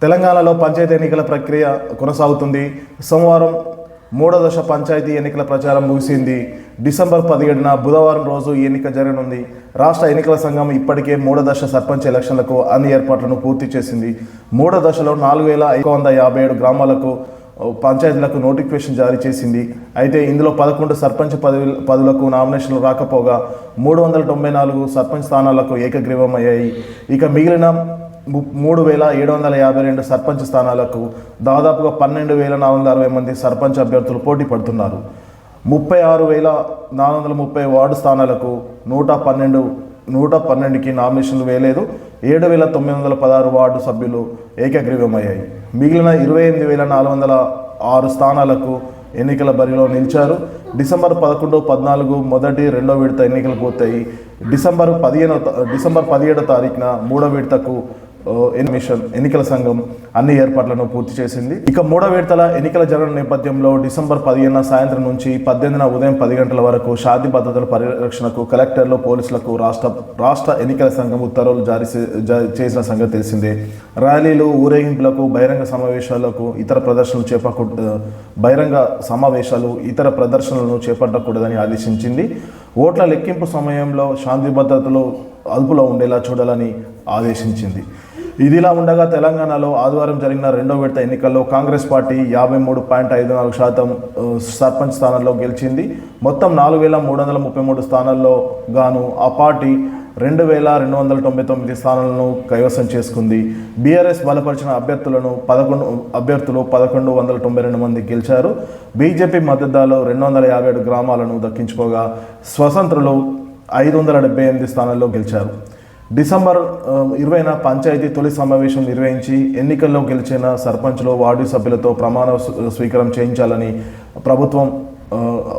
తెలంగాణలో పంచాయతీ ఎన్నికల ప్రక్రియ కొనసాగుతుంది. సోమవారం మూడో దశ పంచాయతీ ఎన్నికల ప్రచారం ముగిసింది. డిసెంబర్ 17న బుధవారం రోజు ఈ ఎన్నిక జరగనుంది. రాష్ట్ర ఎన్నికల సంఘం ఇప్పటికే మూడో దశ సర్పంచ్ ఎలక్షన్లకు అన్ని ఏర్పాట్లను పూర్తి చేసింది. మూడో దశలో 4557 గ్రామాలకు పంచాయతీలకు నోటిఫికేషన్ జారీ చేసింది. అయితే ఇందులో 11 సర్పంచ్ పదవులకు నామినేషన్లు రాకపోగా 394 సర్పంచ్ స్థానాలకు ఏకగ్రీవమయ్యాయి. ఇక మిగిలిన 3752 సర్పంచ్ స్థానాలకు దాదాపుగా 12460 మంది సర్పంచ్ అభ్యర్థులు పోటీ పడుతున్నారు. 36430 వార్డు స్థానాలకు 112కి నామినేషన్లు వేయలేదు. 7916 వార్డు సభ్యులు ఏకగ్రీవమయ్యాయి. మిగిలిన 28406 స్థానాలకు ఎన్నికల బరిలో నిలిచారు. డిసెంబర్ 11, 14 మొదటి, రెండో విడత ఎన్నికలు పూర్తయి డిసెంబర్ 17వ తారీఖున మూడో విడతకు ఎన్నికల సంఘం అన్ని ఏర్పాట్లను పూర్తి చేసింది. ఇక మూడో విడతల ఎన్నికల జరగని నేపథ్యంలో డిసెంబర్ 15న సాయంత్రం నుంచి 18న ఉదయం 10 గంటల వరకు శాంతి భద్రతల పరిరక్షణకు కలెక్టర్లు, పోలీసులకు రాష్ట్ర ఎన్నికల సంఘం ఉత్తర్వులు జారీ చేసిన సంగతి తెలిసిందే. ర్యాలీలు, ఊరేగింపులకు, బహిరంగ సమావేశాలు ఇతర ప్రదర్శనలను చేపట్టకూడదని ఆదేశించింది. ఓట్ల లెక్కింపు సమయంలో శాంతి భద్రతలు అదుపులో ఉండేలా చూడాలని ఆదేశించింది. ఇదిలా ఉండగా తెలంగాణలో ఆదివారం జరిగిన రెండో విడత ఎన్నికల్లో కాంగ్రెస్ పార్టీ 53.54% సర్పంచ్ స్థానాల్లో గెలిచింది. మొత్తం 4333 స్థానాల్లో గాను ఆ పార్టీ 2299 స్థానాలను కైవసం చేసుకుంది. బీఆర్ఎస్ బలపరిచిన అభ్యర్థులు 1192 మంది గెలిచారు. బీజేపీ మద్దతుదారులు 257 గ్రామాలను దక్కించుకోగా స్వతంత్రులు 578 స్థానాల్లో గెలిచారు. డిసెంబర్ 20న పంచాయతీ తొలి సమావేశం నిర్వహించి ఎన్నికల్లో గెలిచిన సర్పంచ్లు, వార్డు సభ్యులతో ప్రమాణ స్వీకారం చేయించాలని ప్రభుత్వం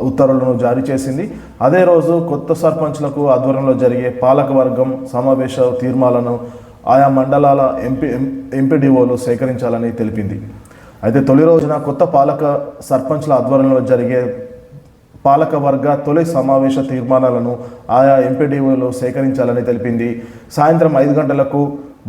ఉత్తర్వులను జారీ చేసింది. అదే రోజు కొత్త సర్పంచ్లకు ఆధ్వర్యంలో జరిగే పాలకవర్గం సమావేశ తీర్మానాలను ఆయా మండలాల ఎంపీడీఓలు సేకరించాలని తెలిపింది. అయితే తొలి రోజున కొత్త సర్పంచ్ల ఆధ్వర్యంలో జరిగే పాలకవర్గ తొలి సమావేశ తీర్మానాలను ఆయా ఎంపీడీఓలు సేకరించాలని తెలిపింది. సాయంత్రం 5 గంటలకు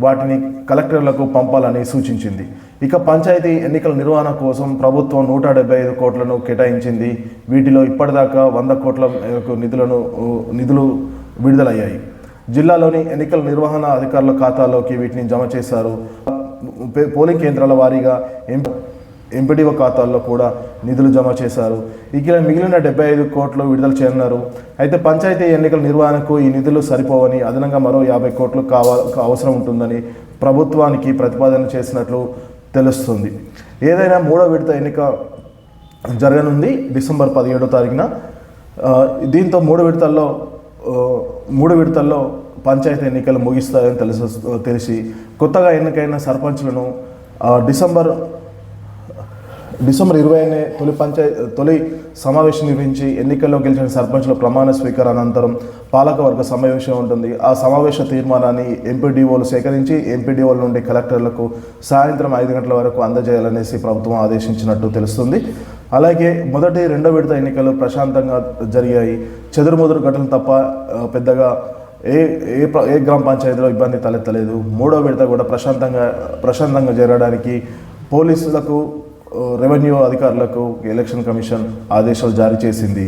వాటిని కలెక్టర్లకు పంపాలని సూచించింది. ఇక పంచాయతీ ఎన్నికల నిర్వహణ కోసం ప్రభుత్వం 175 కోట్లను కేటాయించింది. వీటిలో ఇప్పటిదాకా 100 కోట్ల నిధులు విడుదలయ్యాయి. జిల్లాలోని ఎన్నికల నిర్వహణ అధికారుల ఖాతాలోకి వీటిని జమ చేశారు. పోలింగ్ కేంద్రాల వారీగా ఎంపీడీఓ ఖాతాల్లో కూడా నిధులు జమ చేశారు. ఇక మిగిలిన 75 కోట్లు విడుదల చేయనున్నారు. అయితే పంచాయతీ ఎన్నికల నిర్వహణకు ఈ నిధులు సరిపోవని అదనంగా మరో 50 కోట్లు అవసరం ఉంటుందని ప్రభుత్వానికి ప్రతిపాదన చేసినట్లు తెలుస్తుంది. ఏదైనా మూడో విడత ఎన్నిక జరగనుంది డిసెంబర్ 17వ తారీఖున. దీంతో మూడు విడతల్లో పంచాయతీ ఎన్నికలు ముగిస్తాయని తెలిసి కొత్తగా ఎన్నికైన సర్పంచ్లను డిసెంబర్ 20నే తొలి సమావేశం నిర్వహించి ఎన్నికల్లో గెలిచిన సర్పంచ్ల ప్రమాణ స్వీకారం అనంతరం పాలకవర్గ సమావేశం ఉంటుంది. ఆ సమావేశ తీర్మానాన్ని ఎంపీడీఓలు సేకరించి ఎంపీడీఓల నుండి కలెక్టర్లకు సాయంత్రం 5 గంటల వరకు అందజేయాలనేసి ప్రభుత్వం ఆదేశించినట్టు తెలుస్తుంది. అలాగే మొదటి, రెండో విడత ఎన్నికలు ప్రశాంతంగా జరిగాయి. చెదురుమదురు ఘటనలు తప్ప పెద్దగా ఏ గ్రామ పంచాయతీలో ఇబ్బంది తలెత్తలేదు. మూడో విడత కూడా ప్రశాంతంగా జరగడానికి పోలీసులకు, రెవెన్యూ అధికారులకు ఎలక్షన్ కమిషన్ ఆదేశాలు జారీ చేసింది.